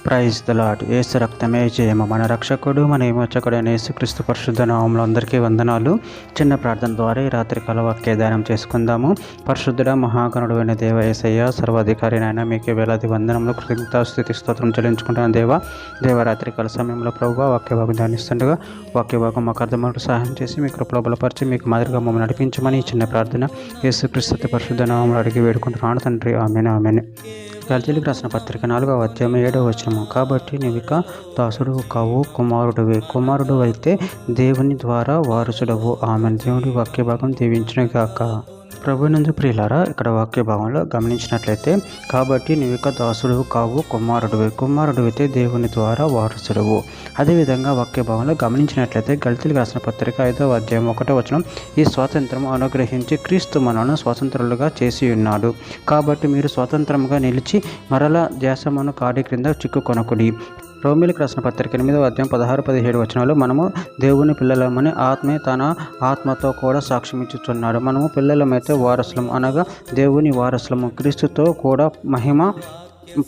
Praise the lord. యేసు రక్తమే జయము. మన రక్షకుడు మన విమోచకుడైన యేసుక్రీస్తు పరిశుద్ధ నామములో అందరికీ వందనాలు. చిన్న ప్రార్థన ద్వారా ఈ రాత్రికాల వాక్య ధ్యానం చేసుకుందాము. పరిశుద్ధుడ మహాగణుడు అయిన దేవ యేసయ్య, సర్వాధికారి నాయన, మీకే వేలాది వందనములు, కృతజ్ఞతాస్తుతి స్తోత్రం చెల్లించుకుంటున్నాను. దేవరాత్రికాల సమయంలో ప్రభువా వాక్య భాగం ధ్యానిస్తుండగా వాక్య భాగం మాకు అర్థమవుకు సహాయం చేసి మీ కృపలో బలపరిచి మీకు మాదిరిగా మమ్మల్ని నడిపించమని చిన్న ప్రార్థన యేసుక్రీస్తు పరిశుద్ధ నామములో అడిగి వేడుకుంటున్నాను తండ్రి. ఆమేన్ ఆమేన్. గల్తీలకు రాసిన పత్రిక 4వ అధ్యాయం 7వ వచనము. కాబట్టి నీవిక దాసుడు కావు, కుమారుడు అయితే దేవుని ద్వారా వారసుడవు. ఆమేన్. దేవుడి వాక్య భాగం దీవించును గాక. ప్రభునందు ప్రియులారా, ఇక్కడ వాక్య భాగంలో గమనించినట్లయితే, కాబట్టి నీవిక దాసుడు కావు, కుమారుడు అయితే దేవుని ద్వారా వారసుడవు. అదేవిధంగా వాక్య భాగంలో గమనించినట్లయితే గల్తీలకు రాసిన పత్రిక 5వ అధ్యాయం 1వ వచనం, ఈ స్వాతంత్రం అనుగ్రహించి క్రీస్తు మనను స్వాతంత్రులుగా చేసి ఉన్నాడు. కాబట్టి మీరు స్వాతంత్రముగా నిలిచి మరలా దేశమును కాడి క్రింద చిక్కుకొనకుడి. రోమీయులకు రాసిన పత్రిక 8వ అధ్యాయం 16-17 వచనాలు, మనము దేవుని పిల్లలమని ఆత్మే తన ఆత్మతో కూడా సాక్ష్యం ఇచ్చుచున్నాడు. మనము పిల్లలమైతే వారసులము, అనగా దేవుని వారసులము, క్రీస్తుతో కూడా మహిమ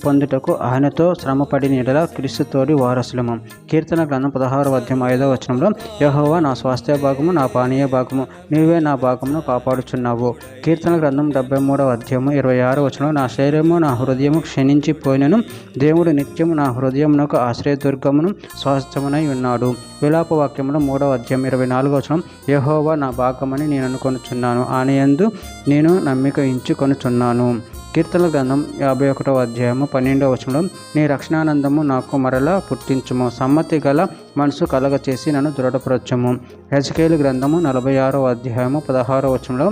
పొందుటకు ఆయనతో శ్రమపడిన ఎడల క్రీస్తుతోడి వారసులము. కీర్తన గ్రంథం 16వ అధ్యాయం 5వ వచనంలో, యెహోవా నా స్వాస్థ్య భాగము, నా పానీయ భాగము, నీవే నా భాగమును కాపాడుచున్నావు. కీర్తన గ్రంథం 73వ అధ్యాయము 26వ వచనంలో, నా శరీరము నా హృదయము క్షీణించిపోయినను దేవుడు నిత్యము నా హృదయమునకు ఆశ్రయదుర్గమును స్వాస్థ్యమునై ఉన్నాడు. విలాప వాక్యములో 3వ అధ్యాయం 24వ వచనం, యెహోవా నా భాగమని నేను అనుకొనుచున్నాను, ఆయనయందు నేను నమ్మిక ఉంచుకొనుచున్నాను. కీర్తన గ్రంథం 51వ అధ్యాయము 12వ వచనంలో, నీ రక్షణానందము నాకు మరలా పుట్టించుము, సమ్మతి గల మనసు కలగచేసి నన్ను దృఢపరచుము. హెజ్కేలు గ్రంథము 46వ అధ్యాయము 16వ వచనంలో,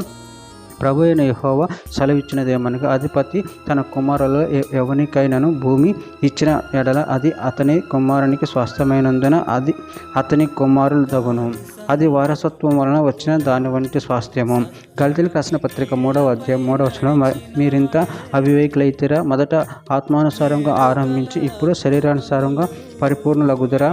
ప్రభు అయిన యెహోవా సెలవిచ్చినదేమనగా, అధిపతి తన కుమారులలో ఎవనికైనాను భూమి ఇచ్చిన ఎడల అది అతని కుమారునికి స్వాస్థ్యమైనందున అది అతని కుమారులు తగును. అది వారసత్వం వలన వచ్చిన దాని వంటి స్వాస్థ్యము. గల్తీలకు రాసిన పత్రిక 3వ అధ్యాయం 3వ వచనం, మీరింత అవివేకులైతేరా, మొదట ఆత్మానుసారంగా ఆరంభించి ఇప్పుడు శరీరానుసారంగా పరిపూర్ణులగుదురా.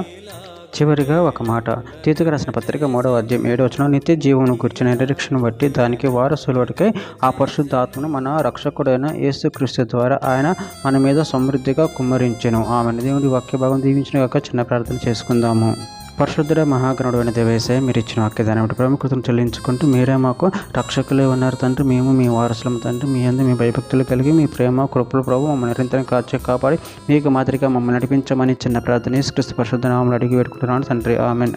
చివరిగా ఒక మాట, తీతుకు రాసిన పత్రిక 3వ అధ్యాయం 7వ వచనం, నిత్య జీవమును గురించిన నిరీక్షణ బట్టి దానికి వారసులకై ఆ పరిశుద్ధాత్మను మన రక్షకుడైన యేసుక్రీస్తు ద్వారా ఆయన మన మీద సమృద్ధిగా కుమ్మరించెను. ఆమెను. దేవుడి వాక్య భాగం దీవించిన గాక. చిన్న ప్రార్థన చేసుకుందాము. పరిశుద్ధుడ మహాగణుడు అయిన దేవ యేసయ్య, మీరు ఇచ్చిన వాక్యదానం ప్రాముఖ్యతను చెల్లించుకుంటూ మీరే మాకు రక్షకులే ఉన్నారు తండ్రి. మేము మీ వారసులము తండ్రి. మీ అందు మీ భయభక్తులు కలిగి మీ ప్రేమ కృపలు ప్రభు మమ్మల్ని నిరంతరం కాపాడి మీకు మాదిరిగా మమ్మల్ని నడిపించమని చిన్న ప్రార్థన యేసుక్రీస్తు పరిశుద్ధ నామములో అడిగి వేడుకుంటున్నాను తండ్రి. ఆమేన్.